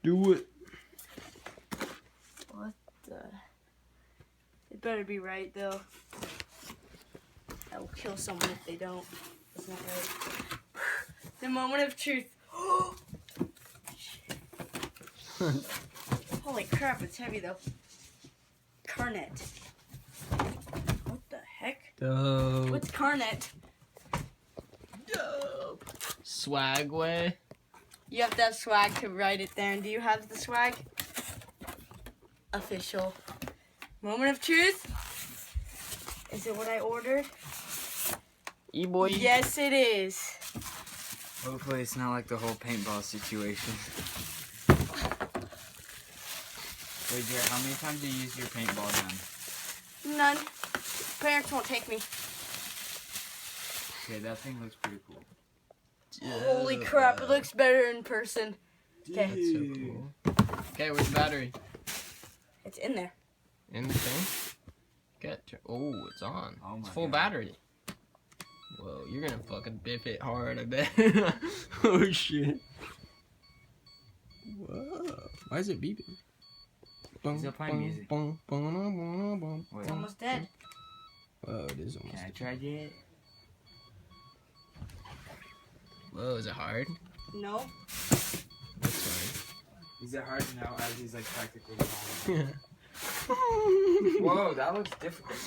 Do it. What the? It better be right though. I will kill someone if they don't. It's not right. The moment of truth. Holy crap, it's heavy though. Carnet. What the heck? Dope. What's Carnet? Dope. Swagway. You have to have swag to write it there. And do you have the swag? Official. Moment of truth. Is it what I ordered? E-boy. Yes, it is. Hopefully it's not like the whole paintball situation. Wait, Jared, how many times do you use your paintball gun? None. Parents won't take me. Okay, that thing looks pretty cool. Holy crap, it looks better in person. Okay. That's so cool. Okay, where's the battery? It's in there. In the thing? Oh, it's on. Oh it's my full God. battery. Whoa, you're gonna fucking biff it hard, I bet. Oh shit. Whoa. Why is it beeping? Still playing music. Wait. It's almost dead. Whoa, it is almost Can I dead. try it? Whoa, is it hard? No. That's Is it hard now as he's like practically falling? hard. Whoa, that looks difficult.